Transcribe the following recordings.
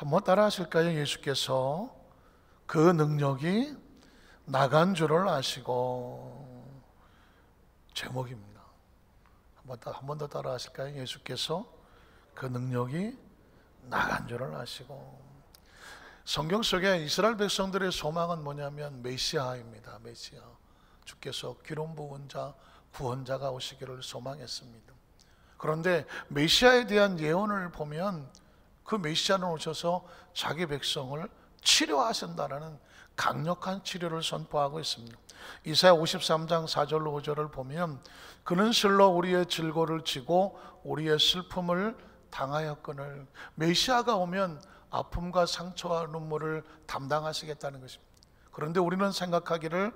한번 따라 하실까요? 예수께서 그 능력이 나간 줄을 아시고. 제목입니다. 한 번 더 따라 하실까요? 예수께서 그 능력이 나간 줄을 아시고. 성경 속에 이스라엘 백성들의 소망은 뭐냐면 메시아입니다. 메시아, 주께서 기름 부은 자, 구원자가 오시기를 소망했습니다. 그런데 메시아에 대한 예언을 보면 그 메시아는 오셔서 자기 백성을 치료하신다는 강력한 치료를 선포하고 있습니다. 이사야 53장 4절로 5절을 보면 그는 실로 우리의 질고를 지고 우리의 슬픔을 당하였거늘. 메시아가 오면 아픔과 상처와 눈물을 담당하시겠다는 것입니다. 그런데 우리는 생각하기를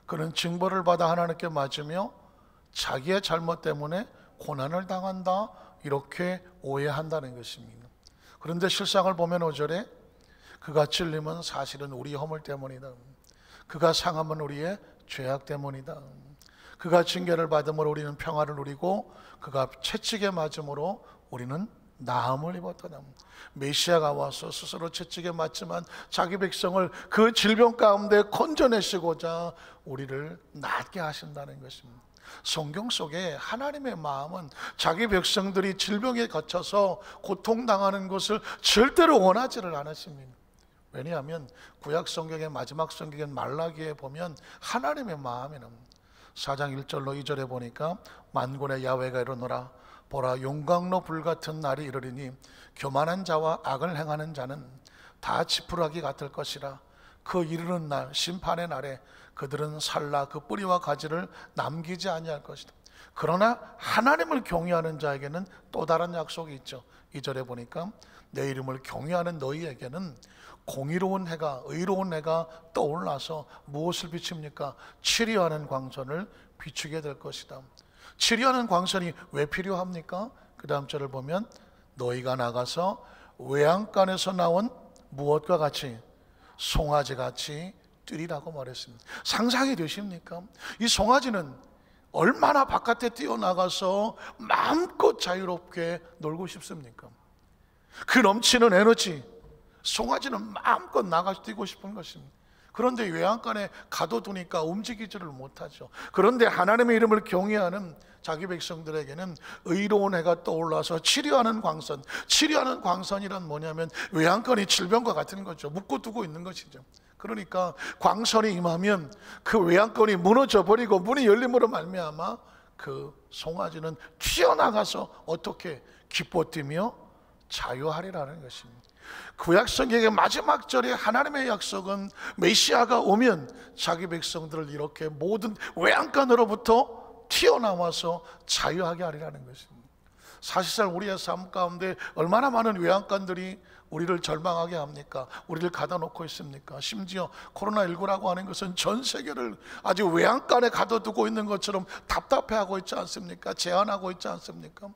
그는 징벌을 받아 하나님께 맞으며 자기의 잘못 때문에 고난을 당한다, 이렇게 오해한다는 것입니다. 그런데 실상을 보면 5절에 그가 찔림은 사실은 우리 허물 때문이다. 그가 상함은 우리의 죄악 때문이다. 그가 징계를 받음으로 우리는 평화를 누리고 그가 채찍에 맞음으로 우리는 나음을 입었다. 메시아가 와서 스스로 채찍에 맞지만 자기 백성을 그 질병 가운데 건져내시고자 우리를 낫게 하신다는 것입니다. 성경 속에 하나님의 마음은 자기 백성들이 질병에 갇혀서 고통당하는 것을 절대로 원하지를 않으십니다. 왜냐하면 구약 성경의 마지막 성경인 말라기에 보면 하나님의 마음이 나옵니다. 4장 1절로 2절에 보니까 만군의 야훼가 이르노라, 보라 용광로 불같은 날이 이르리니 교만한 자와 악을 행하는 자는 다 지푸라기 같을 것이라. 그 이르는 날 심판의 날에 그들은 살라 그 뿌리와 가지를 남기지 아니할 것이다. 그러나 하나님을 경외하는 자에게는 또 다른 약속이 있죠. 2절에 보니까 내 이름을 경외하는 너희에게는 공의로운 해가, 의로운 해가 떠올라서 무엇을 비춥니까? 치료하는 광선을 비추게 될 것이다. 치료하는 광선이 왜 필요합니까? 그 다음 절을 보면 너희가 나가서 외양간에서 나온 무엇과 같이 송아지같이 뛰리라고 말했습니다. 상상이 되십니까? 이 송아지는 얼마나 바깥에 뛰어나가서 마음껏 자유롭게 놀고 싶습니까? 그 넘치는 에너지, 송아지는 마음껏 나가서 뛰고 싶은 것입니다. 그런데 외양간에 가둬두니까 움직이지를 못하죠. 그런데 하나님의 이름을 경외하는 자기 백성들에게는 의로운 해가 떠올라서 치료하는 광선, 치료하는 광선이란 뭐냐면 외양간이 질병과 같은 거죠. 묶어두고 있는 것이죠. 그러니까 광선이 임하면 그 외양간이 무너져 버리고 문이 열림으로 말미암아 그 송아지는 튀어나가서 어떻게 기뻐 뛰며 자유하리라는 것입니다. 구약 성경의 마지막 절에 하나님의 약속은 메시아가 오면 자기 백성들을 이렇게 모든 외양간으로부터 튀어나와서 자유하게 하리라는 것입니다. 사실상 우리의 삶 가운데 얼마나 많은 외양간들이 우리를 절망하게 합니까? 우리를 가둬놓고 있습니까? 심지어 코로나19라고 하는 것은 전 세계를 아주 외양간에 가둬두고 있는 것처럼 답답해하고 있지 않습니까? 제한하고 있지 않습니까?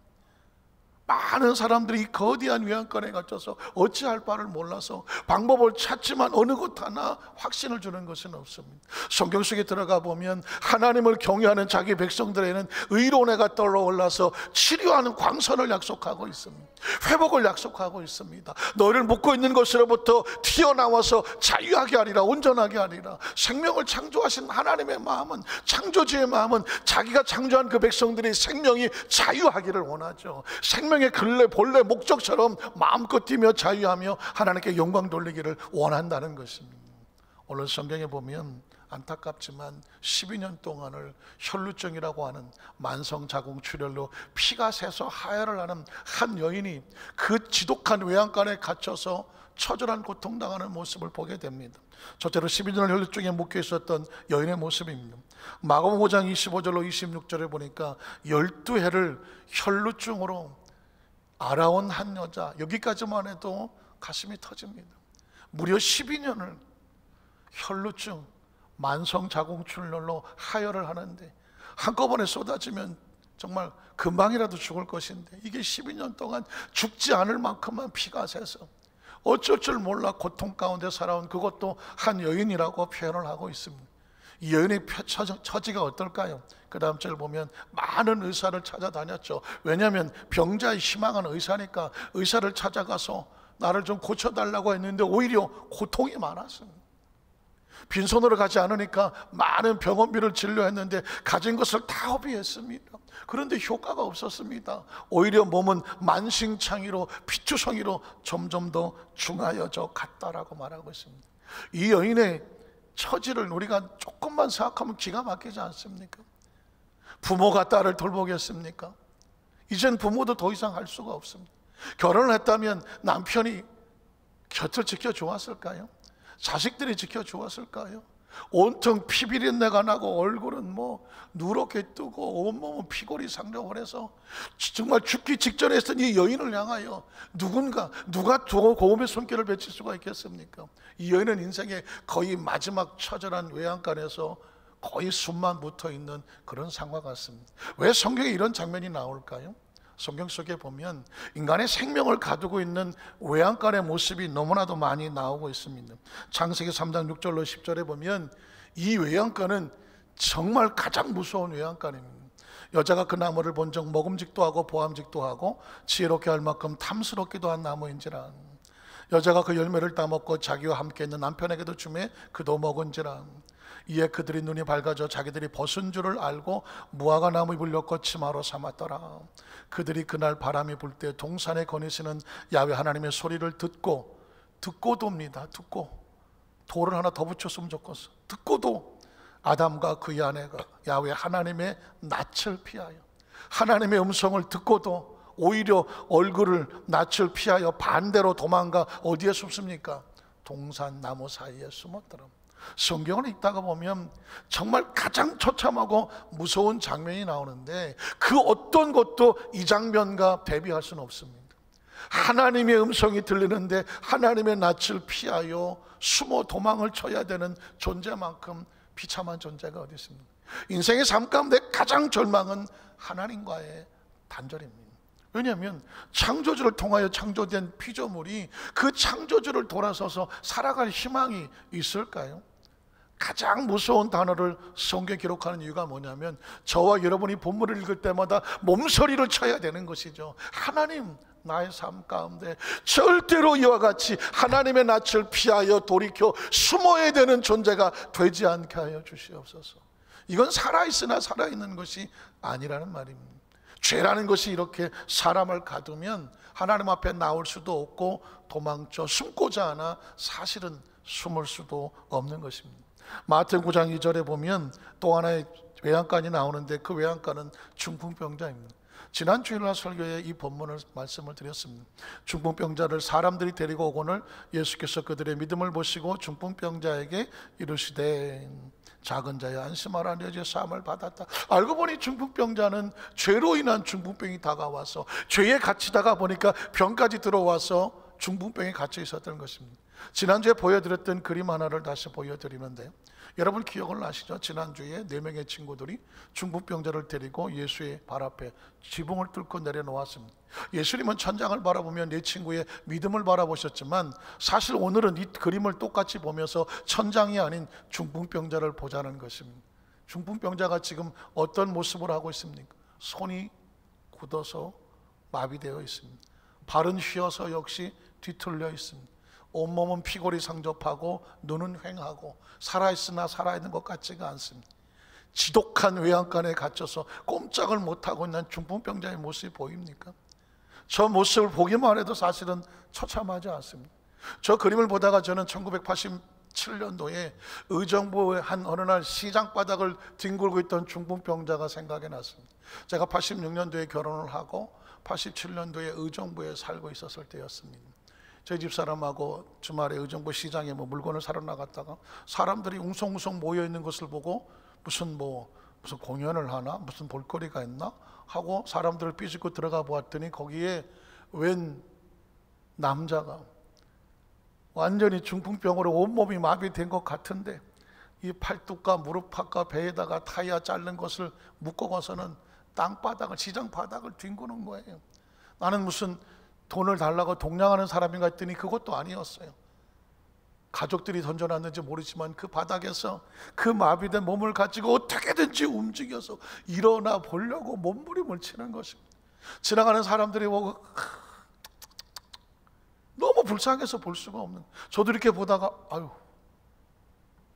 많은 사람들이 거대한 외양간에 갇혀서 어찌할 바를 몰라서 방법을 찾지만 어느 것 하나 확신을 주는 것은 없습니다. 성경 속에 들어가 보면 하나님을 경외하는 자기 백성들에게는 의로운 해가 떠올라서 치료하는 광선을 약속하고 있습니다. 회복을 약속하고 있습니다. 너를 묶고 있는 것으로부터 튀어나와서 자유하게 하리라, 온전하게 하리라. 생명을 창조하신 하나님의 마음은, 창조주의 마음은 자기가 창조한 그 백성들의 생명이 자유하기를 원하죠. 생명의 근래 본래 목적처럼 마음껏 뛰며 자유하며 하나님께 영광 돌리기를 원한다는 것입니다. 오늘 성경에 보면 안타깝지만 12년 동안을 혈루증이라고 하는 만성자궁출혈로 피가 새서 하혈을 하는 한 여인이 그 지독한 외양간에 갇혀서 처절한 고통당하는 모습을 보게 됩니다. 첫째로 12년을 혈루증에 묶여 있었던 여인의 모습입니다. 마가복음 5장 25절로 26절에 보니까 12해를 혈루증으로 알아온 한 여자, 여기까지만 해도 가슴이 터집니다. 무려 12년을 혈루증, 만성자궁출혈로 하혈을 하는데 한꺼번에 쏟아지면 정말 금방이라도 죽을 것인데 이게 12년 동안 죽지 않을 만큼만 피가 새서 어쩔 줄 몰라 고통 가운데 살아온 그것도 한 여인이라고 표현을 하고 있습니다. 이 여인의 처지가 어떨까요? 그 다음 절 보면 많은 의사를 찾아다녔죠. 왜냐하면 병자의 희망은 의사니까 의사를 찾아가서 나를 좀 고쳐달라고 했는데 오히려 고통이 많았습니다. 빈손으로 가지 않으니까 많은 병원비를 진료했는데 가진 것을 다 허비했습니다. 그런데 효과가 없었습니다. 오히려 몸은 만신창이로 피투성이로 점점 더 중하여져 갔다라고 말하고 있습니다. 이 여인의 처지를 우리가 조금만 생각하면 기가 막히지 않습니까? 부모가 딸을 돌보겠습니까? 이젠 부모도 더 이상 할 수가 없습니다. 결혼을 했다면 남편이 곁을 지켜주었을까요? 자식들이 지켜주었을까요? 온통 피비린내가 나고 얼굴은 뭐 누렇게 뜨고 온몸은 피골이 상정을 해서 정말 죽기 직전에 있던 이 여인을 향하여 누가 고음의 손길을 맺힐 수가 있겠습니까? 이 여인은 인생의 거의 마지막 처절한 외양간에서 거의 숨만 붙어있는 그런 상황 같습니다. 왜 성경에 이런 장면이 나올까요? 성경 속에 보면 인간의 생명을 가두고 있는 외양간의 모습이 너무나도 많이 나오고 있습니다. 창세기 3장 6절로 10절에 보면 이 외양간은 정말 가장 무서운 외양간입니다. 여자가 그 나무를 본 적 먹음직도 하고 보암직도 하고 지혜롭게 할 만큼 탐스럽기도 한 나무인지라. 여자가 그 열매를 따먹고 자기와 함께 있는 남편에게도 주매 그도 먹은지라. 이에 그들이 눈이 밝아져 자기들이 벗은 줄을 알고 무화과 나무 잎을 엮어 치마로 삼았더라. 그들이 그날 바람이 불 때 동산에 거니시는 야훼 하나님의 소리를 듣고도입니다. 듣고 돌을 하나 더 붙였으면 좋겠어. 듣고도 아담과 그의 아내가 야훼 하나님의 낯을 피하여, 하나님의 음성을 듣고도 오히려 얼굴을 낯을 피하여 반대로 도망가 어디에 숨습니까? 동산 나무 사이에 숨었더라. 성경을 읽다가 보면 정말 가장 처참하고 무서운 장면이 나오는데 그 어떤 것도 이 장면과 대비할 수는 없습니다. 하나님의 음성이 들리는데 하나님의 낯을 피하여 숨어 도망을 쳐야 되는 존재만큼 비참한 존재가 어디 있습니까? 인생의 삶 가운데 가장 절망은 하나님과의 단절입니다. 왜냐하면 창조주를 통하여 창조된 피조물이 그 창조주를 돌아서서 살아갈 희망이 있을까요? 가장 무서운 단어를 성경에 기록하는 이유가 뭐냐면 저와 여러분이 본문을 읽을 때마다 몸서리를 쳐야 되는 것이죠. 하나님, 나의 삶 가운데 절대로 이와 같이 하나님의 낯을 피하여 돌이켜 숨어야 되는 존재가 되지 않게 하여 주시옵소서. 이건 살아있으나 살아있는 것이 아니라는 말입니다. 죄라는 것이 이렇게 사람을 가두면 하나님 앞에 나올 수도 없고 도망쳐 숨고자 하나 사실은 숨을 수도 없는 것입니다. 마태복음 9장 2절에 보면 또 하나의 외양간이 나오는데 그 외양간은 중풍병자입니다. 지난 주일날 설교에 이 본문을 말씀을 드렸습니다. 중풍병자를 사람들이 데리고 오거늘 예수께서 그들의 믿음을 보시고 중풍병자에게 이르시되 작은 자여 안심하라 너희의 사함을 받았다. 알고 보니 중풍병자는 죄로 인한 중풍병이 다가와서 죄에 갇히다가 보니까 병까지 들어와서 중풍병에 갇혀 있었던 것입니다. 지난주에 보여드렸던 그림 하나를 다시 보여드리는데 여러분 기억을 나시죠? 지난주에 4명의 친구들이 중풍병자를 데리고 예수의 발 앞에 지붕을 뚫고 내려놓았습니다. 예수님은 천장을 바라보며 내 친구의 믿음을 바라보셨지만 사실 오늘은 이 그림을 똑같이 보면서 천장이 아닌 중풍병자를 보자는 것입니다. 중풍병자가 지금 어떤 모습을 하고 있습니까? 손이 굳어서 마비되어 있습니다. 발은 휘어서 역시 뒤틀려 있습니다. 온몸은 피골이 상접하고 눈은 휑하고 살아있으나 살아있는 것 같지가 않습니다. 지독한 외양간에 갇혀서 꼼짝을 못하고 있는 중풍병자의 모습이 보입니까? 저 모습을 보기만 해도 사실은 처참하지 않습니다. 저 그림을 보다가 저는 1987년도에 의정부의 한 어느 날 시장 바닥을 뒹굴고 있던 중풍병자가 생각이 났습니다. 제가 86년도에 결혼을 하고 87년도에 의정부에 살고 있었을 때였습니다. 저희 집사람하고 주말에 의정부 시장에 물건을 사러 나갔다가 사람들이 웅성웅성 모여 있는 것을 보고 무슨 공연을 하나? 무슨 볼거리가 있나? 하고 사람들을 삐집고 들어가 보았더니 거기에 웬 남자가 완전히 중풍병으로 온몸이 마비된 것 같은데 이 팔뚝과 무릎팍과 배에다가 타이어 자른 것을 묶고 가서는 땅바닥을, 시장 바닥을 뒹구는 거예요. 나는 무슨 돈을 달라고 동냥하는 사람인가 했더니 그것도 아니었어요. 가족들이 던져놨는지 모르지만 그 바닥에서 그 마비된 몸을 가지고 어떻게든지 움직여서 일어나 보려고 몸부림을 치는 것입니다. 지나가는 사람들이 보고 너무 불쌍해서 볼 수가 없는. 저도 이렇게 보다가 아유,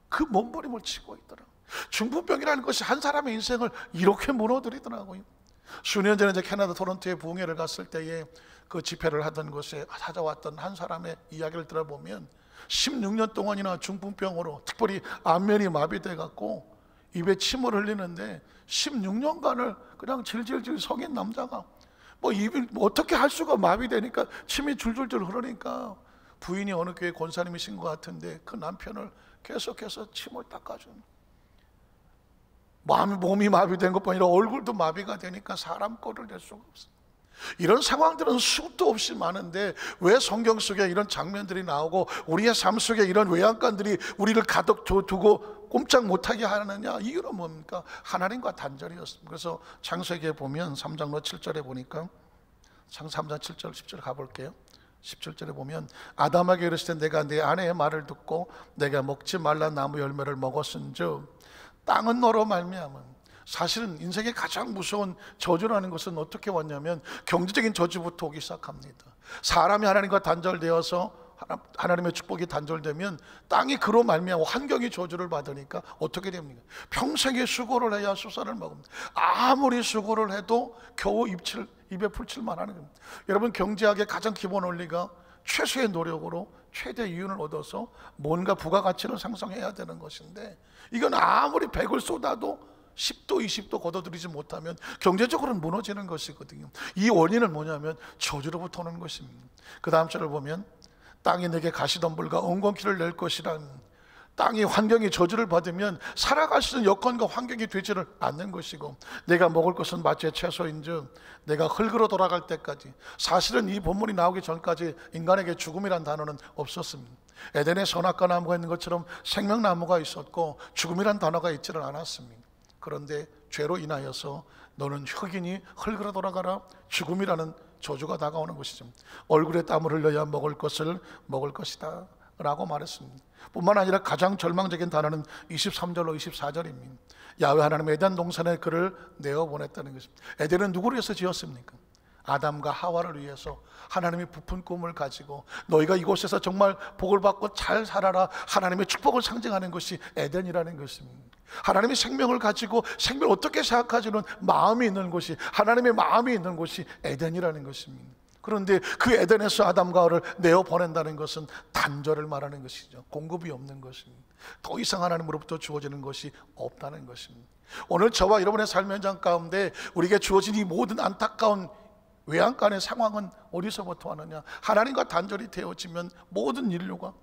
그 몸부림을 치고 있더라. 중풍병이라는 것이 한 사람의 인생을 이렇게 무너뜨리더라고요. 수년 전에 이제 캐나다 토론토에 부흥회를 갔을 때에 그 집회를 하던 곳에 찾아왔던 한 사람의 이야기를 들어보면 16년 동안이나 중풍병으로, 특별히 안면이 마비돼 갖고 입에 침을 흘리는데 16년간을 그냥 질질질 성인 남자가 뭐 입이 어떻게 할 수가 마비되니까 침이 줄줄줄 흐르니까 부인이 어느 교회 권사님이신 것 같은데 그 남편을 계속해서 침을 닦아주는, 몸이 마비된 것뿐 아니라 얼굴도 마비가 되니까 사람 꼴을 낼 수가 없어요. 이런 상황들은 수도 없이 많은데 왜 성경 속에 이런 장면들이 나오고 우리의 삶 속에 이런 외양간들이 우리를 가득 두고 꼼짝 못하게 하느냐? 이유는 뭡니까? 하나님과 단절이었습니다. 그래서 창세기에 보면 3장 7절에 보니까 3장 7절 10절 가볼게요. 17절에 보면 아담에게 이르시되 내가 내 아내의 말을 듣고 내가 먹지 말라 나무 열매를 먹었은즉 땅은 너로 말미암아. 사실은 인생의 가장 무서운 저주라는 것은 어떻게 왔냐면 경제적인 저주부터 오기 시작합니다. 사람이 하나님과 단절되어서 하나님의 축복이 단절되면 땅이 그로 말미암아 환경이 저주를 받으니까 어떻게 됩니까? 평생의 수고를 해야 수산을 먹습니다. 아무리 수고를 해도 겨우 입에 풀칠만 하는 겁니다. 여러분, 경제학의 가장 기본 원리가 최소의 노력으로 최대 이윤을 얻어서 뭔가 부가가치를 상승해야 되는 것인데, 이건 아무리 100을 쏟아도 10도 20도 걷어들이지 못하면 경제적으로는 무너지는 것이거든요. 이 원인은 뭐냐면 저주로부터 오는 것입니다. 그 다음 절을 보면 땅이 내게 가시덤불과 엉겅퀴를 낼 것이란, 땅이 환경이 저주를 받으면 살아갈 수 있는 여건과 환경이 되지를 않는 것이고, 내가 먹을 것은 마치 채소인즉 내가 흙으로 돌아갈 때까지. 사실은 이 본문이 나오기 전까지 인간에게 죽음이란 단어는 없었습니다. 에덴에 선악과 나무가 있는 것처럼 생명나무가 있었고 죽음이란 단어가 있지를 않았습니다. 그런데 죄로 인하여서 너는 흙이니 흙으로 돌아가라, 죽음이라는 저주가 다가오는 것이죠. 얼굴에 땀을 흘려야 먹을 것을 먹을 것이다 라고 말했습니다. 뿐만 아니라 가장 절망적인 단어는 23절로 24절입니다. 야훼 하나님 에덴 동산에 그를 내어보냈다는 것입니다. 에덴은 누구를 위해서 지었습니까? 아담과 하와를 위해서 하나님이 부푼 꿈을 가지고 너희가 이곳에서 정말 복을 받고 잘 살아라, 하나님의 축복을 상징하는 것이 에덴이라는 것입니다. 하나님의 생명을 가지고 생명을 어떻게 생각하지는 마음이 있는 곳이, 하나님의 마음이 있는 곳이 에덴이라는 것입니다. 그런데 그 에덴에서 아담과 하와를 내어보낸다는 것은 단절을 말하는 것이죠. 공급이 없는 것입니다. 더 이상 하나님으로부터 주어지는 것이 없다는 것입니다. 오늘 저와 여러분의 삶의 현장 가운데 우리에게 주어진 이 모든 안타까운 외양간의 상황은 어디서부터 하느냐? 하나님과 단절이 되어지면 모든 인류가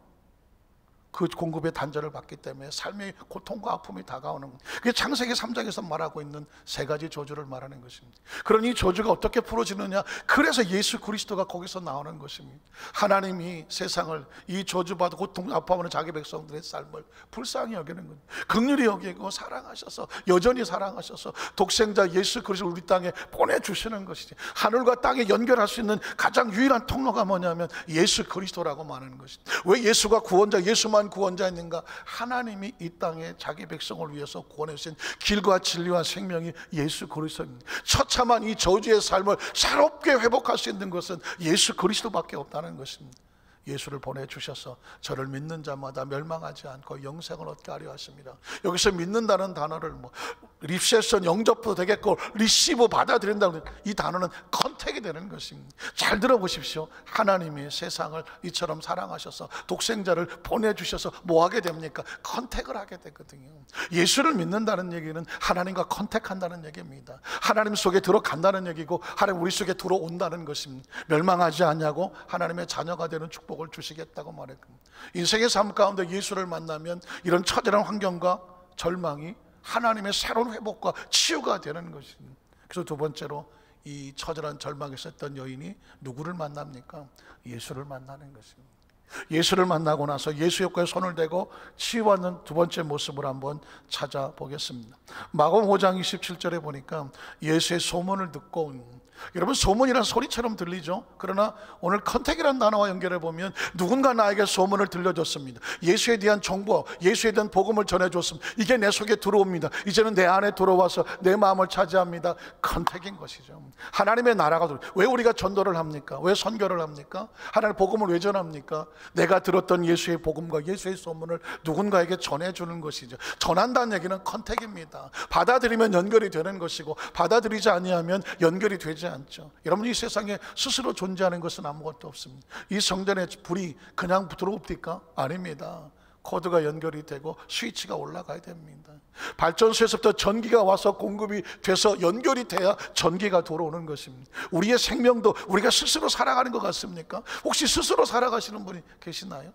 그 공급의 단절을 받기 때문에 삶의 고통과 아픔이 다가오는 것. 그게 창세기 3장에서 말하고 있는 세 가지 저주를 말하는 것입니다. 그러니 이 저주가 어떻게 풀어지느냐? 그래서 예수 그리스도가 거기서 나오는 것입니다. 하나님이 세상을 이 저주받아 고통 아파하는 자기 백성들의 삶을 불쌍히 여기는 것, 긍휼히 여기고 사랑하셔서 여전히 사랑하셔서 독생자 예수 그리스도를 우리 땅에 보내주시는 것이지. 하늘과 땅에 연결할 수 있는 가장 유일한 통로가 뭐냐면 예수 그리스도라고 말하는 것입니다. 왜 예수가 구원자, 예수만 구원자였는가? 하나님이 이 땅에 자기 백성을 위해서 구원해 주신 길과 진리와 생명이 예수 그리스도입니다. 처참한 이 저주의 삶을 새롭게 회복할 수 있는 것은 예수 그리스도밖에 없다는 것입니다. 예수를 보내주셔서 저를 믿는 자마다 멸망하지 않고 영생을 얻게 하려 하십니다. 여기서 믿는다는 단어를 리셉션 영접도 되겠고 리시브 받아들인다는 이 단어는 컨택이 되는 것입니다. 잘 들어보십시오. 하나님이 세상을 이처럼 사랑하셔서 독생자를 보내주셔서 뭐 하게 됩니까? 컨택을 하게 되거든요. 예수를 믿는다는 얘기는 하나님과 컨택한다는 얘기입니다. 하나님 속에 들어간다는 얘기고 하나님 우리 속에 들어온다는 것입니다. 멸망하지 않냐고 하나님의 자녀가 되는 축복을 주시겠다고 말했습니다. 인생의 삶 가운데 예수를 만나면 이런 처절한 환경과 절망이 하나님의 새로운 회복과 치유가 되는 것입니다. 그래서 두 번째로 이 처절한 절망에 있었던 여인이 누구를 만납니까? 예수를 만나는 것입니다. 예수를 만나고 나서 예수 옆에 손을 대고 치유받는 두 번째 모습을 한번 찾아보겠습니다. 마가복음 5장 27절에 보니까 예수의 소문을 듣고 여러분, 소문이란 소리처럼 들리죠? 그러나 오늘 컨택이라는 단어와 연결해 보면 누군가 나에게 소문을 들려줬습니다. 예수에 대한 정보, 예수에 대한 복음을 전해줬습니다. 이게 내 속에 들어옵니다. 이제는 내 안에 들어와서 내 마음을 차지합니다. 컨택인 것이죠. 하나님의 나라가 왜 우리가 전도를 합니까? 왜 선교를 합니까? 하나님의 복음을 왜 전합니까? 내가 들었던 예수의 복음과 예수의 소문을 누군가에게 전해주는 것이죠. 전한다는 얘기는 컨택입니다. 받아들이면 연결이 되는 것이고, 받아들이지 아니하면 연결이 되지 않죠. 여러분, 이 세상에 스스로 존재하는 것은 아무것도 없습니다. 이 성전에 불이 그냥 들어옵니까? 아닙니다. 코드가 연결이 되고 스위치가 올라가야 됩니다. 발전소에서부터 전기가 와서 공급이 돼서 연결이 돼야 전기가 들어오는 것입니다. 우리의 생명도 우리가 스스로 살아가는 것 같습니까? 혹시 스스로 살아가시는 분이 계시나요?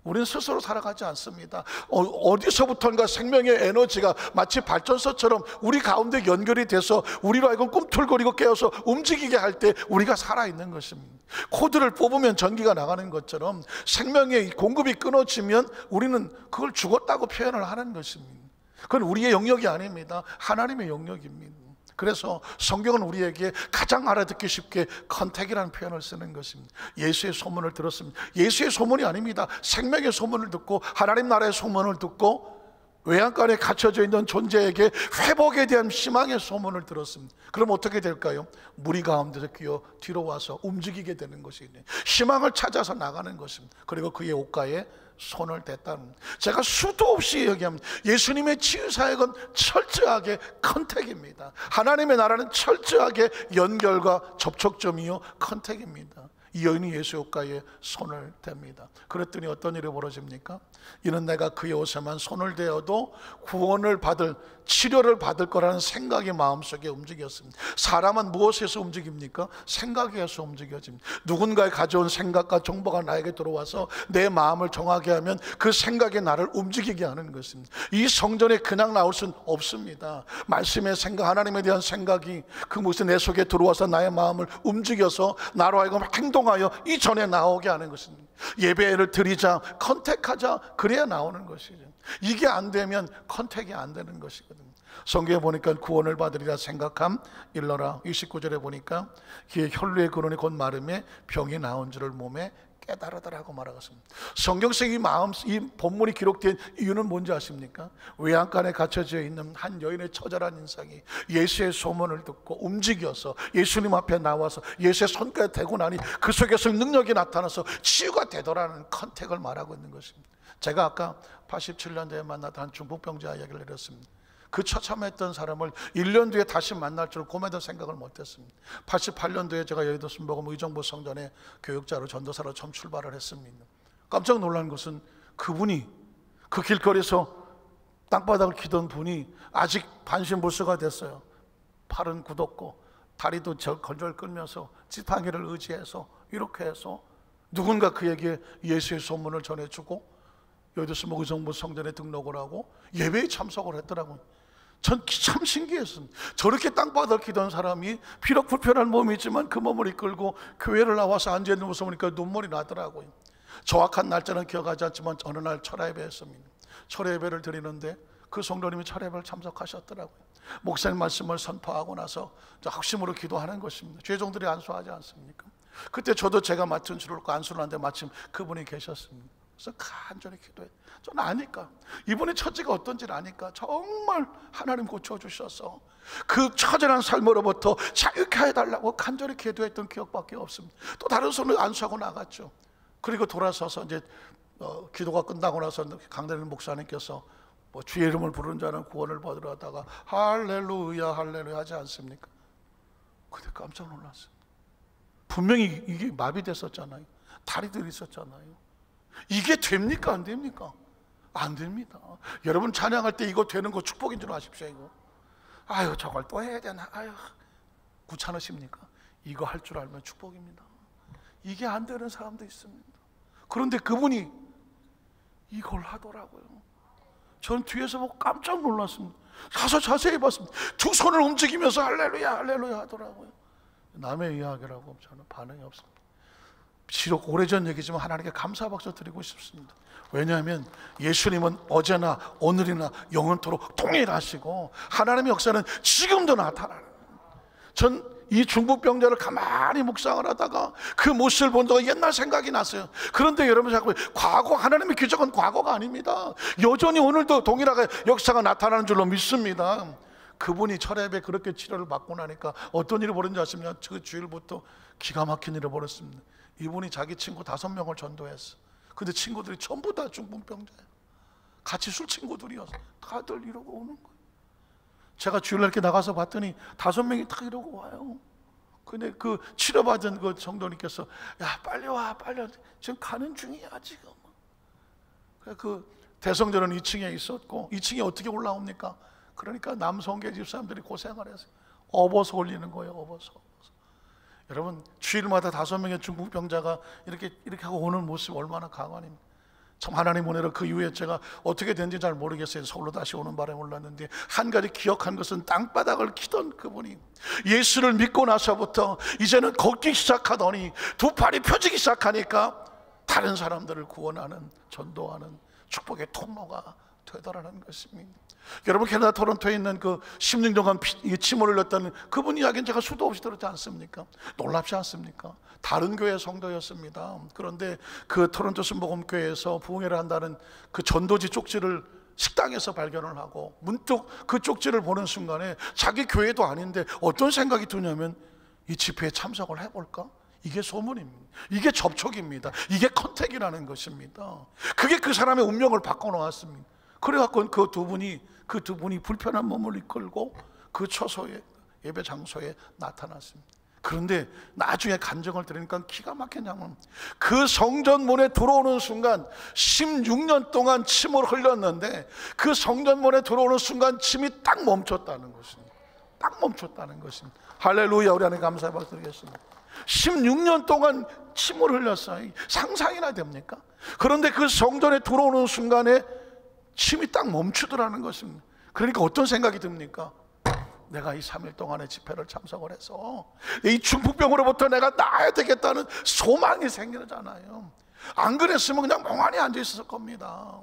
우리는 스스로 살아가지 않습니다. 어디서부턴가 생명의 에너지가 마치 발전소처럼 우리 가운데 연결이 돼서 우리로 하여금 꿈틀거리고 깨어서 움직이게 할 때 우리가 살아있는 것입니다. 코드를 뽑으면 전기가 나가는 것처럼 생명의 공급이 끊어지면 우리는 그걸 죽었다고 표현을 하는 것입니다. 그건 우리의 영역이 아닙니다. 하나님의 영역입니다. 그래서 성경은 우리에게 가장 알아듣기 쉽게 컨택이라는 표현을 쓰는 것입니다. 예수의 소문을 들었습니다. 예수의 소문이 아닙니다. 생명의 소문을 듣고, 하나님 나라의 소문을 듣고, 외양간에 갇혀져 있는 존재에게 회복에 대한 희망의 소문을 들었습니다. 그럼 어떻게 될까요? 무리 가운데서 기어 뒤로 와서 움직이게 되는 것이죠. 희망을 찾아서 나가는 것입니다. 그리고 그의 옷가에 손을 댔다는, 제가 수도 없이 얘기합니다. 예수님의 치유사역은 철저하게 컨택입니다. 하나님의 나라는 철저하게 연결과 접촉점이요 컨택입니다. 이 여인이 예수의 옷가에 손을 댑니다. 그랬더니 어떤 일이 벌어집니까? 이는 내가 그의 옷에만 손을 대어도 구원을 받을, 치료를 받을 거라는 생각이 마음속에 움직였습니다. 사람은 무엇에서 움직입니까? 생각에서 움직여집니다. 누군가의 가져온 생각과 정보가 나에게 들어와서 내 마음을 정하게 하면 그 생각이 나를 움직이게 하는 것입니다. 이 성전에 그냥 나올 수는 없습니다. 말씀의 생각, 하나님에 대한 생각이 그 무슨 내 속에 들어와서 나의 마음을 움직여서 나로 하여금 행동하여 이 전에 나오게 하는 것입니다. 예배를 드리자, 컨택하자, 그래야 나오는 것이죠. 이게 안 되면 컨택이 안 되는 것이거든요. 성경에 보니까 구원을 받으리라 생각함 일러라. 29절에 보니까 그의 혈루의 근원이 곧 마름에 병이 나온 줄을 몸에 깨달으더라고 말하겠습니다. 성경책 이 본문이 기록된 이유는 뭔지 아십니까? 외양간에 갇혀져 있는 한 여인의 처절한 인상이 예수의 소문을 듣고 움직여서 예수님 앞에 나와서 예수의 손가락에 대고 나니 그 속에서 능력이 나타나서 치유가 되더라는 컨택을 말하고 있는 것입니다. 제가 아까 87년도에 만났던 한 중풍병자 이야기를 드렸습니다. 그 처참했던 사람을 1년 뒤에 다시 만날 줄 꿈에도 생각을 못했습니다. 88년도에 제가 여의도 순복음 의정부 성전에 교육자로 전도사로 처음 출발을 했습니다. 깜짝 놀란 것은 그분이, 그 길거리에서 땅바닥을 기던 분이 아직 반신불수가 됐어요. 팔은 굳었고 다리도 걸절 끌면서 지팡이를 의지해서 이렇게 해서 누군가 그에게 예수의 소문을 전해주고 여의도 순복음 의정부 성전에 등록을 하고 예배에 참석을 했더라고요. 전 참 신기했습니다. 저렇게 땅바닥을 기던 사람이 비록 불편한 몸이지만 그 몸을 이끌고 교회를 나와서 앉아있는 모습을 보니까 눈물이 나더라고요. 정확한 날짜는 기억하지 않지만 어느 날 철야예배였습니다. 철야예배를 드리는데 그 성도님이 철야예배를 참석하셨더라고요. 목사님 말씀을 선포하고 나서 학심으로 기도하는 것입니다. 죄종들이 안수하지 않습니까? 그때 저도 제가 맡은 줄을 안수를 하는데 마침 그분이 계셨습니다. 그래서 간절히 기도해. 저는 아니까, 이분의 처지가 어떤지를 아니까 정말 하나님 고쳐주셔서 그 처절한 삶으로부터 자유케 해달라고 간절히 기도했던 기억밖에 없습니다. 또 다른 손을 안수하고 나갔죠. 그리고 돌아서서 이제 기도가 끝나고 나서 강대림 목사님께서 주의 이름을 부르는 자는 구원을 받으러 하다가 할렐루야 할렐루야 하지 않습니까? 근데 깜짝 놀랐어요. 분명히 이게 마비됐었잖아요. 다리들이 있었잖아요. 이게 됩니까? 안 됩니까? 안 됩니다. 여러분 찬양할 때 이거 되는 거 축복인 줄 아십시오. 이거 아유 저걸 또 해야 되나, 아유 귀찮으십니까? 이거 할 줄 알면 축복입니다. 이게 안 되는 사람도 있습니다. 그런데 그분이 이걸 하더라고요. 전 뒤에서 보고 깜짝 놀랐습니다. 가서 자세히 봤습니다. 두 손을 움직이면서 할렐루야 할렐루야 하더라고요. 남의 이야기라고 저는 반응이 없습니다. 비록 오래전 얘기지만 하나님께 감사 박수 드리고 싶습니다. 왜냐하면 예수님은 어제나 오늘이나 영원토록 동일하시고 하나님의 역사는 지금도 나타나는, 전 이 중풍병자를 가만히 묵상을 하다가 그 모습을 본다가 옛날 생각이 났어요. 그런데 여러분, 자꾸 과거, 하나님의 기적은 과거가 아닙니다. 여전히 오늘도 동일하게 역사가 나타나는 줄로 믿습니다. 그분이 철회에 그렇게 치료를 받고 나니까 어떤 일이 벌어진지 아십니까? 그 주일부터 기가 막힌 일이 벌어졌습니다. 이분이 자기 친구 5명을 전도했어. 근데 친구들이 전부 다 중풍병자예요. 같이 술 친구들이어서 다들 이러고 오는 거예요. 제가 주일날 이렇게 나가서 봤더니 5명이 다 이러고 와요. 근데 그 치료받은 그 성도님께서, 야 빨리 와, 빨리 와, 지금 가는 중이야 지금. 그 대성전은 2층에 있었고 2층에 어떻게 올라옵니까? 그러니까 남성계 집사람들이 고생을 해서 업어서 올리는 거예요. 업어서. 여러분, 주일마다 5명의 중풍병자가 이렇게 하고 오는 모습이 얼마나 강한입니까? 참, 하나님 은혜로 그 이후에 제가 어떻게 된지 잘 모르겠어요. 서울로 다시 오는 바람에 올랐는데 한 가지 기억한 것은 땅바닥을 키던 그분이 예수를 믿고 나서부터 이제는 걷기 시작하더니 두 팔이 펴지기 시작하니까 다른 사람들을 구원하는, 전도하는 축복의 통로가 되더라는 것입니다. 여러분, 캐나다 토론토에 있는 그 16년간 침을 흘렸다는 그분 이야기는 제가 수도 없이 들었지 않습니까? 놀랍지 않습니까? 다른 교회 성도였습니다. 그런데 그 토론토 순복음교회에서 부흥회를 한다는 그 전도지 쪽지를 식당에서 발견을 하고 문득 그 쪽지를 보는 순간에 자기 교회도 아닌데 어떤 생각이 드냐면, 이 집회에 참석을 해볼까? 이게 소문입니다. 이게 접촉입니다. 이게 컨택이라는 것입니다. 그게 그 사람의 운명을 바꿔놓았습니다. 그래갖고 그 두 분이 불편한 몸을 이끌고 그 처소에, 예배 장소에 나타났습니다. 그런데 나중에 간증을 들으니까 기가 막힌 장면. 그 성전문에 들어오는 순간 16년 동안 침을 흘렸는데 그 성전문에 들어오는 순간 침이 딱 멈췄다는 것입니다. 딱 멈췄다는 것입니다. 할렐루야. 우리 하나님 감사의 박수 드리겠습니다. 16년 동안 침을 흘렸어요. 상상이나 됩니까? 그런데 그 성전에 들어오는 순간에 침이 딱 멈추더라는 것입니다. 그러니까 어떤 생각이 듭니까? 내가 이 3일 동안의 집회를 참석을 해서 이 중풍병으로부터 내가 나아야 되겠다는 소망이 생기잖아요. 안 그랬으면 그냥 멍하니 앉아 있었을 겁니다.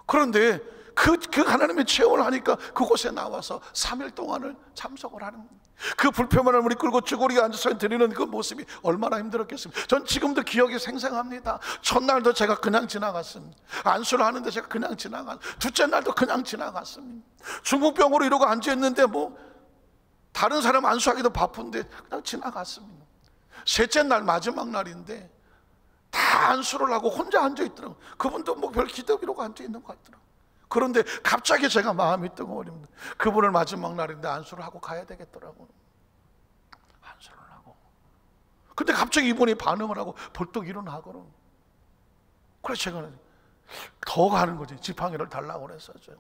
그런데 그 하나님의 체험을 하니까 그곳에 나와서 3일 동안을 참석을 하는 겁니다. 그 불편함을 우리 끌고 쭈그리게 앉아서 드리는 그 모습이 얼마나 힘들었겠습니까? 전 지금도 기억이 생생합니다. 첫날도 제가 그냥 지나갔습니다. 안수를 하는데 제가 그냥 지나갔습니다. 둘째 날도 그냥 지나갔습니다. 중풍병으로 이러고 앉아있는데 뭐 다른 사람 안수하기도 바쁜데 그냥 지나갔습니다. 셋째 날 마지막 날인데 다 안수를 하고 혼자 앉아있더라고요. 그분도 뭐 별 기도 이러고 앉아있는 것 같더라고요. 그런데 갑자기 제가 마음이 뜨거워집니다. 그분을 마지막 날인데 안수를 하고 가야 되겠더라고요. 안수를 하고. 근데 갑자기 이분이 반응을 하고 벌떡 일어나거든. 그래서 제가 더 가는 거지. 지팡이를 달라고 그랬었죠.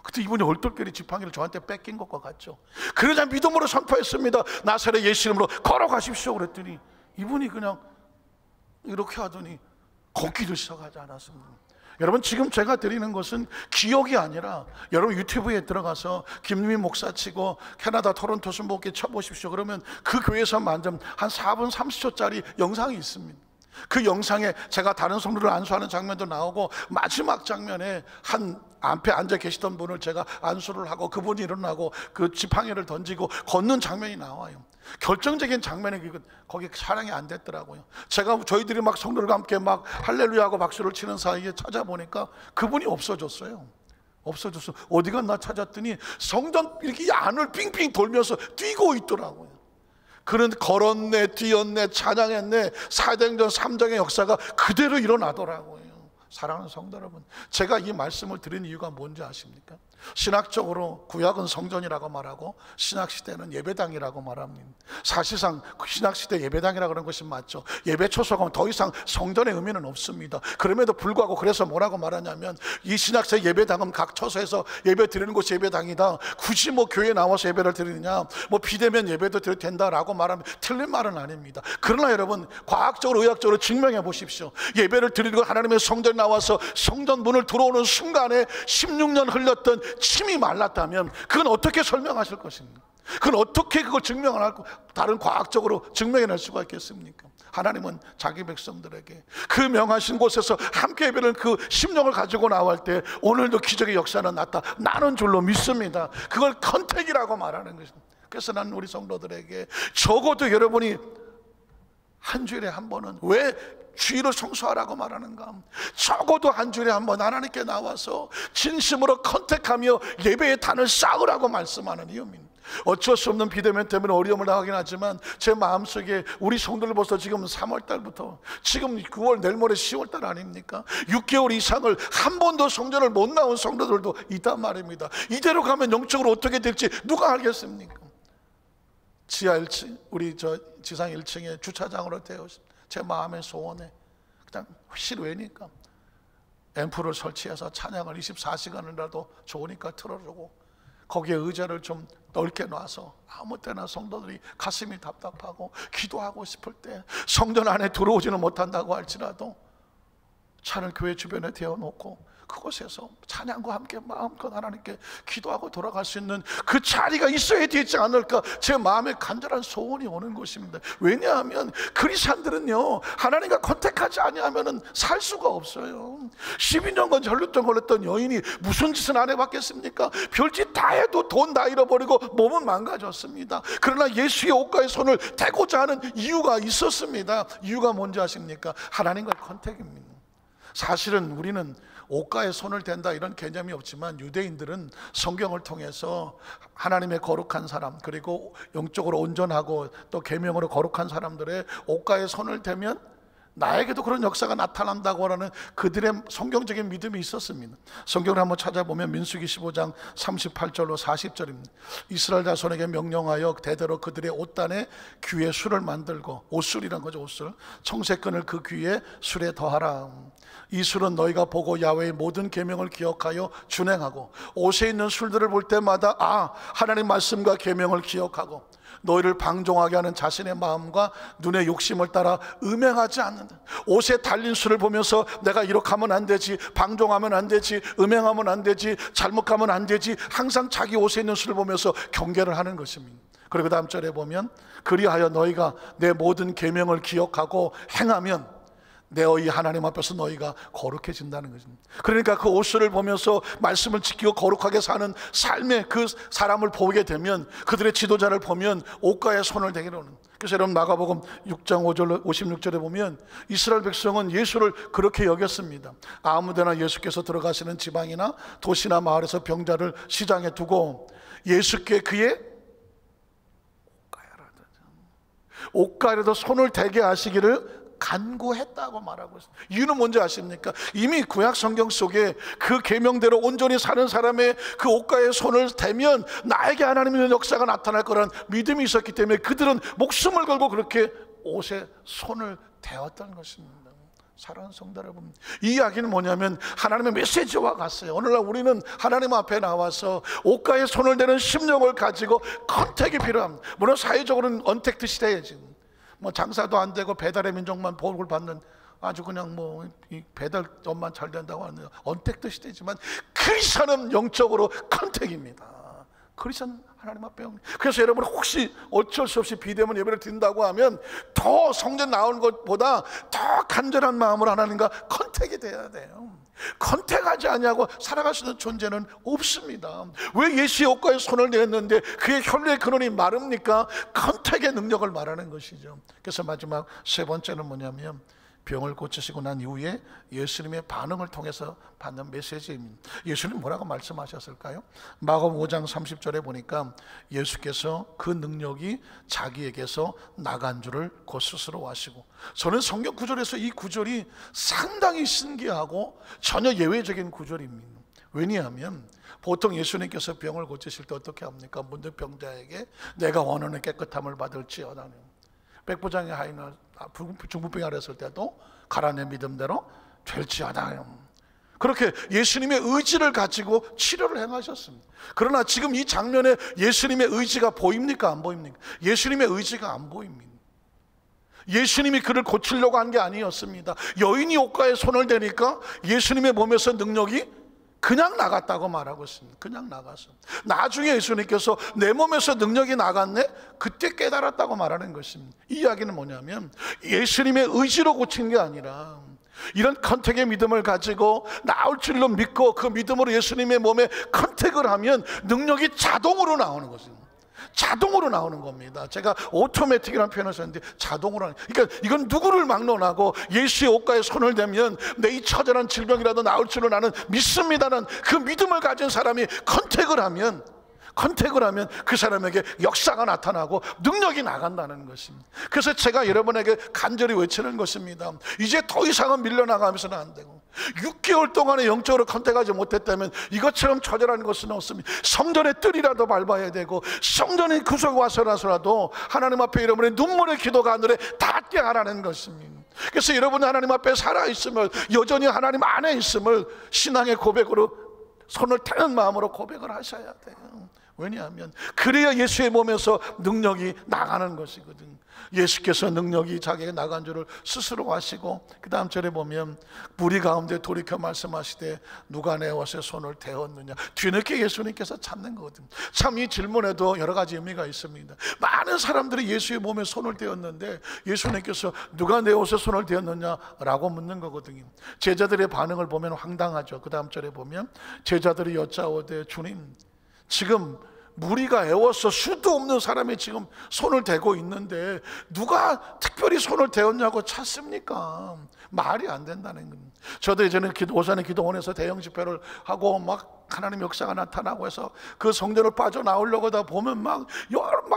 그때 이분이 얼떨결에 지팡이를 저한테 뺏긴 것과 같죠. 그러자 믿음으로 선포했습니다. 나사렛 예수 이름으로 걸어가십시오. 그랬더니 이분이 그냥 이렇게 하더니 걷기도 시작하지 않았습니다. 여러분, 지금 제가 드리는 것은 기억이 아니라, 여러분 유튜브에 들어가서 김유민 목사 치고 캐나다 토론토 순복음교회 쳐보십시오. 그러면 그 교회에서 만든 한 4분 30초짜리 영상이 있습니다. 그 영상에 제가 다른 성도를 안수하는 장면도 나오고, 마지막 장면에 한 앞에 앉아 계시던 분을 제가 안수를 하고 그분이 일어나고 그 지팡이를 던지고 걷는 장면이 나와요. 결정적인 장면이 거기 촬영이 안 됐더라고요. 저희들이 막 성도들과 함께 막 할렐루야 하고 박수를 치는 사이에 찾아보니까 그분이 없어졌어요. 없어졌어. 어디 갔나 찾았더니 성전 이렇게 안을 빙빙 돌면서 뛰고 있더라고요. 그런 걸었네, 뛰었네, 찬양했네, 사도행전 3장의 역사가 그대로 일어나더라고요. 사랑하는 성도 여러분, 제가 이 말씀을 드린 이유가 뭔지 아십니까? 신학적으로 구약은 성전이라고 말하고 신학시대는 예배당이라고 말합니다. 사실상 신학시대 예배당이라고 그런 것이 맞죠. 예배 초소가 더 이상 성전의 의미는 없습니다. 그럼에도 불구하고 그래서 뭐라고 말하냐면, 이 신학시대 예배당은 각 처소에서 예배 드리는 곳이 예배당이다. 굳이 뭐 교회에 나와서 예배를 드리느냐, 뭐 비대면 예배도 드려도 된다라고 말하면 틀린 말은 아닙니다. 그러나 여러분, 과학적으로 의학적으로 증명해 보십시오. 예배를 드리고 하나님의 성전에 나와서 성전 문을 들어오는 순간에 16년 흘렸던 침이 말랐다면 그건 어떻게 설명하실 것입니까? 그건 어떻게 그걸 증명을 하고 다른 과학적으로 증명해낼 수가 있겠습니까? 하나님은 자기 백성들에게 그 명하신 곳에서 함께 예배를 그 심령을 가지고 나올 때 오늘도 기적의 역사는 나타나는 줄로 믿습니다. 그걸 컨택이라고 말하는 것입니다. 그래서 나는 우리 성도들에게 적어도 여러분이 한 주일에 한 번은, 왜 주일을 성수하라고 말하는가? 적어도 한 주일에 한 번 하나님께 나와서 진심으로 컨택하며 예배의 단을 쌓으라고 말씀하는 이유입니다. 어쩔 수 없는 비대면 때문에 어려움을 당하긴 하지만 제 마음속에 우리 성도들 벌써 지금 3월달부터 지금 9월, 내일 모레 10월달 아닙니까? 6개월 이상을 한 번도 성전을 못 나온 성도들도 있단 말입니다. 이대로 가면 영적으로 어떻게 될지 누가 알겠습니까? 지하 1층, 우리 지상 1층에 주차장으로 되어 제 마음의 소원에 그냥 실외니까 앰프를 설치해서 찬양을 24시간이라도 좋으니까 틀어주고, 거기에 의자를 좀 넓게 놔서 아무 때나 성도들이 가슴이 답답하고 기도하고 싶을 때 성전 안에 들어오지는 못한다고 할지라도 차를 교회 주변에 대어놓고 그곳에서 찬양과 함께 마음껏 하나님께 기도하고 돌아갈 수 있는 그 자리가 있어야 되지 않을까, 제 마음에 간절한 소원이 오는 것입니다. 왜냐하면 그리스도인들은요, 하나님과 컨택하지 아니하면 살 수가 없어요. 12년간 혈루증 걸렸던 여인이 무슨 짓은 안 해봤겠습니까? 별짓 다 해도 돈 다 잃어버리고 몸은 망가졌습니다. 그러나 예수의 옷가에 손을 대고자 하는 이유가 있었습니다. 이유가 뭔지 아십니까? 하나님과의 컨택입니다. 사실은 우리는 옷가에 손을 댄다 이런 개념이 없지만 유대인들은 성경을 통해서 하나님의 거룩한 사람, 그리고 영적으로 온전하고 또 계명으로 거룩한 사람들의 옷가에 손을 대면 나에게도 그런 역사가 나타난다고 하는 그들의 성경적인 믿음이 있었습니다. 성경을 한번 찾아보면 민수기 15장 38절로 40절입니다. 이스라엘 자손에게 명령하여 대대로 그들의 옷단에 귀에 술을 만들고, 옷술이란 거죠, 옷술, 청색끈을 그 귀에 술에 더하라. 이 술은 너희가 보고 야훼의 모든 계명을 기억하여 준행하고, 옷에 있는 술들을 볼 때마다 하나님 말씀과 계명을 기억하고 너희를 방종하게 하는 자신의 마음과 눈의 욕심을 따라 음행하지 않는다. 옷에 달린 술을 보면서 내가 이렇게 하면 안 되지, 방종하면 안 되지, 음행하면 안 되지, 잘못 가면 안 되지, 항상 자기 옷에 있는 술을 보면서 경계를 하는 것입니다. 그리고 다음 절에 보면 그리하여 너희가 내 모든 계명을 기억하고 행하면 너희 하나님 앞에서 너희가 거룩해진다는 것입니다. 그러니까 그 옷을 보면서 말씀을 지키고 거룩하게 사는 삶의 그 사람을 보게 되면, 그들의 지도자를 보면 옷가에 손을 대기로 하는. 그래서 여러분 마가복음 6장 5절 56절에 보면 이스라엘 백성은 예수를 그렇게 여겼습니다. 아무데나 예수께서 들어가시는 지방이나 도시나 마을에서 병자를 시장에 두고 예수께 그의 옷가에라도 손을 대게 하시기를 간구했다고 말하고 있습니다. 이유는 뭔지 아십니까? 이미 구약 성경 속에 그 계명대로 온전히 사는 사람의 그 옷가에 손을 대면 나에게 하나님의 역사가 나타날 거라는 믿음이 있었기 때문에 그들은 목숨을 걸고 그렇게 옷에 손을 대었던 것입니다. 사랑하는 성도 여러분, 이 이야기는 뭐냐면 하나님의 메시지와 같아요. 오늘날 우리는 하나님 앞에 나와서 옷가에 손을 대는 심령을 가지고 컨택이 필요합니다. 물론 사회적으로는 언택트 시대에 지금 장사도 안 되고 배달의 민족만 복을 받는 아주 그냥 이 배달점만 잘 된다고 하는 언택트 시대지만, 크리스천은 영적으로 컨택입니다. 크리스천 하나님 앞에. 그래서 여러분 혹시 어쩔 수 없이 비대면 예배를 드린다고 하면 더 성전 나오는 것보다 더 간절한 마음으로 하나님과 컨택이 돼야 돼요. 컨택하지 아니하고 살아갈 수 있는 존재는 없습니다. 왜 예수의 옷가에 손을 댔는데 그의 혈류의 근원이 마릅니까? 컨택의 능력을 말하는 것이죠. 그래서 마지막 세 번째는 뭐냐면 병을 고치시고 난 이후에 예수님의 반응을 통해서 받는 메시지입니다. 예수님 뭐라고 말씀하셨을까요? 마가복음 5장 30절에 보니까 예수께서 그 능력이 자기에게서 나간 줄을 곧 스스로 아시고, 저는 성경 구절에서 이 구절이 상당히 신기하고 전혀 예외적인 구절입니다. 왜냐하면 보통 예수님께서 병을 고치실 때 어떻게 합니까? 문득병자에게 내가 원하는 깨끗함을 받을지어다. 백부장의 하인을 중풍병이 앓았을 때도 가라 내 믿음대로 될지어다. 그렇게 예수님의 의지를 가지고 치료를 행하셨습니다. 그러나 지금 이 장면에 예수님의 의지가 보입니까? 안 보입니까? 예수님의 의지가 안 보입니다. 예수님이 그를 고치려고 한 게 아니었습니다. 여인이 옷가에 손을 대니까 예수님의 몸에서 능력이 그냥 나갔다고 말하고 있습니다. 그냥 나가서. 나중에 예수님께서 내 몸에서 능력이 나갔네? 그때 깨달았다고 말하는 것입니다. 이 이야기는 뭐냐면 예수님의 의지로 고친 게 아니라 이런 컨택의 믿음을 가지고 나올 줄로 믿고 그 믿음으로 예수님의 몸에 컨택을 하면 능력이 자동으로 나오는 것입니다. 자동으로 나오는 겁니다. 제가 오토매틱이라는 표현을 썼는데 자동으로 하는, 그러니까 이건 누구를 막론하고 예수의 옷가에 손을 대면 내 이 처절한 질병이라도 나을 줄을 나는 믿습니다는 그 믿음을 가진 사람이 컨택을 하면 그 사람에게 역사가 나타나고 능력이 나간다는 것입니다. 그래서 제가 여러분에게 간절히 외치는 것입니다. 이제 더 이상은 밀려나가면서는 안 되고, 6개월 동안에 영적으로 컨택하지 못했다면 이것처럼 처절한 것은 없습니다. 성전의 뜰이라도 밟아야 되고, 성전의 구석에 와서라도 하나님 앞에 여러분의 눈물의 기도가 하늘에 닿게 하라는 것입니다. 그래서 여러분이 하나님 앞에 살아있음을, 여전히 하나님 안에 있음을 신앙의 고백으로, 손을 태는 마음으로 고백을 하셔야 돼요. 왜냐하면 그래야 예수의 몸에서 능력이 나가는 것이거든. 예수께서 능력이 자기에게 나간 줄을 스스로 아시고, 그 다음 절에 보면 무리 가운데 돌이켜 말씀하시되 누가 내 옷에 손을 대었느냐. 뒤늦게 예수님께서 찾는 거거든. 참 이 질문에도 여러 가지 의미가 있습니다. 많은 사람들이 예수의 몸에 손을 대었는데 예수님께서 누가 내 옷에 손을 대었느냐라고 묻는 거거든요. 제자들의 반응을 보면 황당하죠. 그 다음 절에 보면 제자들이 여짜오되 주님, 지금 무리가 애워서 수도 없는 사람이 지금 손을 대고 있는데 누가 특별히 손을 대었냐고 찾습니까? 말이 안 된다는 겁니다. 저도 예전에 오산의 기도원에서 대형 집회를 하고 막 하나님 역사가 나타나고 해서 그 성전을 빠져나오려고 하다 보면 막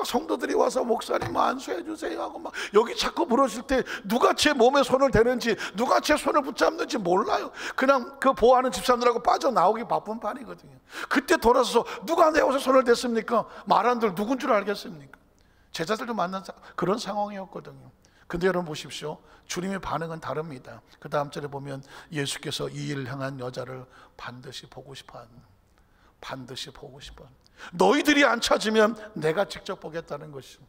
성도들이 와서 목사님 안수해 주세요 하고 막 여기 자꾸 물으실 때 누가 제 몸에 손을 대는지, 누가 제 손을 붙잡는지 몰라요. 그냥 그 보호하는 집사님들하고 빠져나오기 바쁜 판이거든요. 그때 돌아서서 누가 내 옷에 손을 댔습니까? 말한들 누군 줄 알겠습니까? 제자들도 만난 그런 상황이었거든요. 근데 여러분 보십시오. 주님의 반응은 다릅니다. 그 다음 절에 보면 예수께서 이 일을 향한 여자를 반드시 보고 싶어 합니다. 반드시 보고 싶어. 너희들이 안 찾으면 내가 직접 보겠다는 것이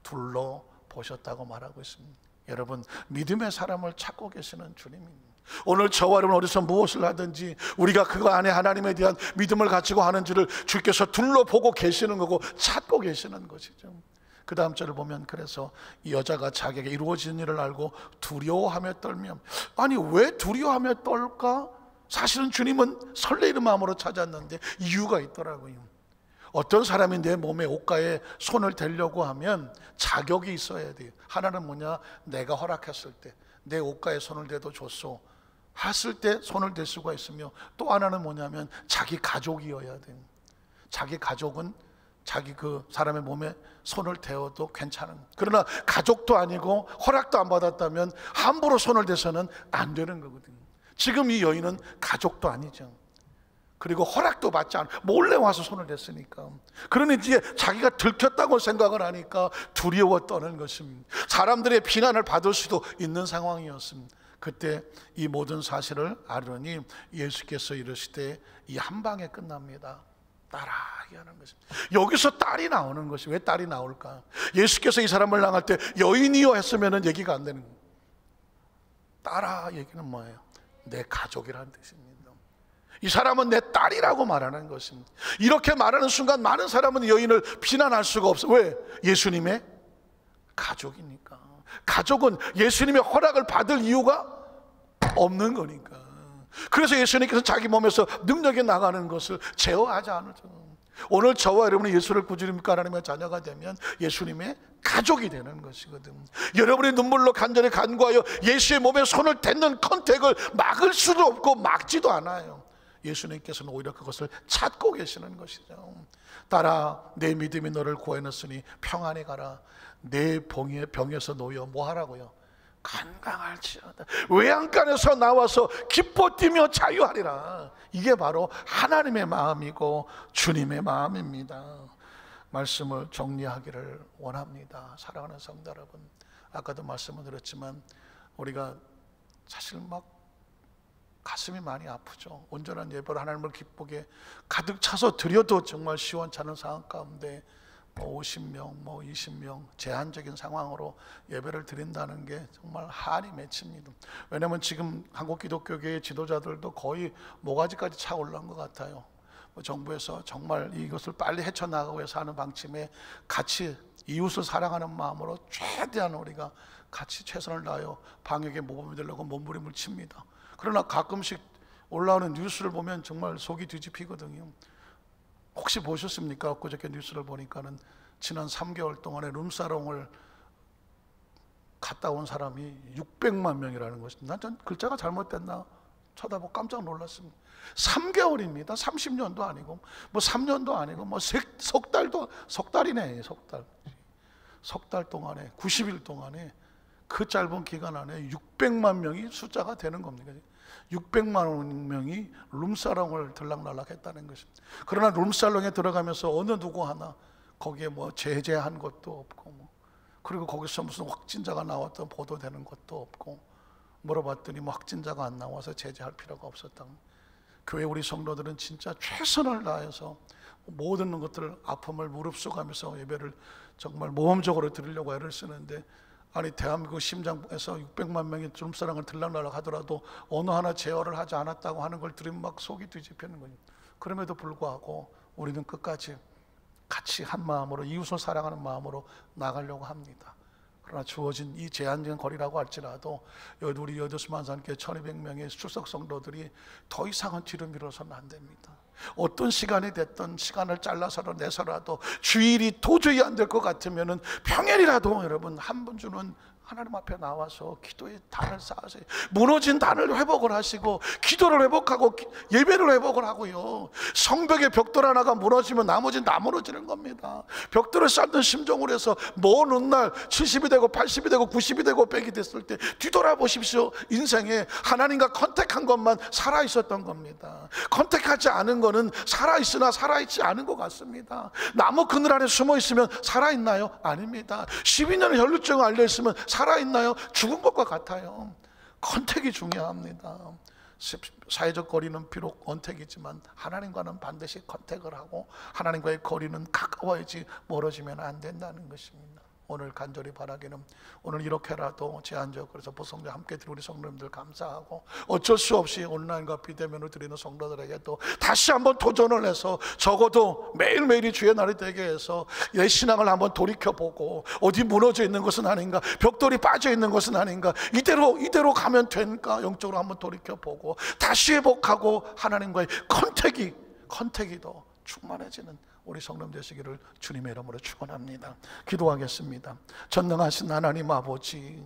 둘러보셨다고 말하고 있습니다. 여러분, 믿음의 사람을 찾고 계시는 주님입니다. 오늘 저와 여러분 어디서 무엇을 하든지 우리가 그거 안에 하나님에 대한 믿음을 가지고 하는지를 주께서 둘러보고 계시는 거고 찾고 계시는 것이죠. 그 다음 절을 보면 그래서 이 여자가 자기에게 이루어진 일을 알고 두려워하며 떨며, 아니 왜 두려워하며 떨까? 사실은 주님은 설레이는 마음으로 찾았는데 이유가 있더라고요. 어떤 사람이 내 몸에 옷가에 손을 대려고 하면 자격이 있어야 돼요. 하나는 뭐냐? 내가 허락했을 때 내 옷가에 손을 대도 좋소 했을 때 손을 댈 수가 있으며, 또 하나는 뭐냐면 자기 가족이어야 돼요. 자기 가족은 자기 그 사람의 몸에 손을 대어도 괜찮은, 그러나 가족도 아니고 허락도 안 받았다면 함부로 손을 대서는 안 되는 거거든요. 지금 이 여인은 가족도 아니죠. 그리고 허락도 받지 않아 몰래 와서 손을 댔으니까. 그러니 이제 자기가 들켰다고 생각을 하니까 두려워 떠는 것입니다. 사람들의 비난을 받을 수도 있는 상황이었습니다. 그때 이 모든 사실을 알으니 예수께서 이르시되 이 한 방에 끝납니다. 딸아 하는 것입니다. 여기서 딸이 나오는 것이, 왜 딸이 나올까? 예수께서 이 사람을 향할 때 여인이요 했으면 얘기가 안 되는 거예요. 딸아 얘기는 뭐예요? 내 가족이라는 뜻입니다. 이 사람은 내 딸이라고 말하는 것입니다. 이렇게 말하는 순간 많은 사람은 여인을 비난할 수가 없어요. 왜? 예수님의 가족이니까. 가족은 예수님의 허락을 받을 이유가 없는 거니까. 그래서 예수님께서 자기 몸에서 능력이 나가는 것을 제어하지 않으죠. 오늘 저와 여러분이 예수를 꾸준히 믿고 하나님의 자녀가 되면 예수님의 가족이 되는 것이거든. 여러분이 눈물로 간절히 간구하여 예수의 몸에 손을 댔는 컨택을 막을 수도 없고 막지도 않아요. 예수님께서는 오히려 그것을 찾고 계시는 것이죠. 딸아 내 믿음이 너를 구해냈으니 평안히 가라. 내 병에서 놓여 뭐 하라고요? 건강할지어다. 외양간에서 나와서 기뻐 뛰며 자유하리라. 이게 바로 하나님의 마음이고 주님의 마음입니다. 말씀을 정리하기를 원합니다. 사랑하는 성도 여러분, 아까도 말씀을 드렸지만 우리가 사실 막 가슴이 많이 아프죠. 온전한 예배를 하나님을 기쁘게 가득 차서 드려도 정말 시원찮은 상황 가운데 50명, 20명 제한적인 상황으로 예배를 드린다는 게 정말 한이 맺힙니다. 왜냐하면 지금 한국 기독교계의 지도자들도 거의 모가지까지 차 올라온 것 같아요. 정부에서 정말 이것을 빨리 헤쳐나가고 해서 하는 방침에 같이 이웃을 사랑하는 마음으로 최대한 우리가 같이 최선을 다하여 방역에 모범이 되려고 몸부림을 칩니다. 그러나 가끔씩 올라오는 뉴스를 보면 정말 속이 뒤집히거든요. 혹시 보셨습니까? 엊그저께 뉴스를 보니까는 지난 3개월 동안에 룸사롱을 갔다 온 사람이 600만 명이라는 것입니다. 난 글자가 잘못됐나 쳐다보고 깜짝 놀랐습니다. 3개월입니다. 30년도 아니고 뭐 3년도 아니고 뭐 석 달이네. 석 달 동안에 90일 동안에 그 짧은 기간 안에 600만 명이 숫자가 되는 겁니다. 600만 명이 룸사롱을 들락날락 했다는 것입니다. 그러나 룸사롱에 들어가면서 어느 누구 하나 거기에 뭐 제재한 것도 없고 뭐 그리고 거기서 무슨 확진자가 나왔던 보도되는 것도 없고 물어봤더니 뭐 확진자가 안 나와서 제재할 필요가 없었다. 교회 우리 성도들은 진짜 최선을 다해서 모든 것들 아픔을 무릅쓰가면서 예배를 정말 모험적으로 드리려고 애를 쓰는데 아니 대한민국 심장에서 600만 명이 룸사롱을 들락날락 하더라도 어느 하나 제어를 하지 않았다고 하는 걸 들으면 막 속이 뒤집히는 거예요. 그럼에도 불구하고 우리는 끝까지 같이 한 마음으로 이웃을 사랑하는 마음으로 나가려고 합니다. 그러나 주어진 이 제한적인 거리라고 할지라도 우리 여도수만산교회 1200명의 출석 성도들이 더 이상은 뒤로 밀어서는 안 됩니다. 어떤 시간이 됐든 시간을 잘라서라도 내서라도 주일이 도저히 안 될 것 같으면 평일이라도 여러분 한 분 주는 하나님 앞에 나와서 기도의 단을 쌓으세요. 무너진 단을 회복을 하시고 기도를 회복하고 예배를 회복을 하고요. 성벽의 벽돌 하나가 무너지면 나머지는 다 무너지는 겁니다. 벽돌을 쌓는 심정으로 해서 먼 훗날 70이 되고 80이 되고 90이 되고 100이 됐을 때 뒤돌아보십시오. 인생에 하나님과 컨택한 것만 살아있었던 겁니다. 컨택하지 않은 거는 살아있으나 살아있지 않은 것 같습니다. 나무 그늘 안에 숨어있으면 살아있나요? 아닙니다. 12년의 혈루증 알려있으면 살아있나요? 죽은 것과 같아요. 컨택이 중요합니다. 사회적 거리는 비록 언택이지만 하나님과는 반드시 컨택을 하고 하나님과의 거리는 가까워야지 멀어지면 안 된다는 것입니다. 오늘 간절히 바라기는 오늘 이렇게라도 제한적 그래서 보성대 함께 드리는 우리 성도님들 감사하고 어쩔 수 없이 온라인과 비대면을 드리는 성도들에게도 다시 한번 도전을 해서 적어도 매일매일이 주의 날이 되게 해서 내 신앙을 한번 돌이켜보고 어디 무너져 있는 것은 아닌가, 벽돌이 빠져 있는 것은 아닌가, 이대로 가면 될까 영적으로 한번 돌이켜보고 다시 회복하고 하나님과의 컨택이 더 충만해지는 우리 성도 되시기를 주님의 이름으로 축원합니다. 기도하겠습니다. 전능하신 하나님 아버지,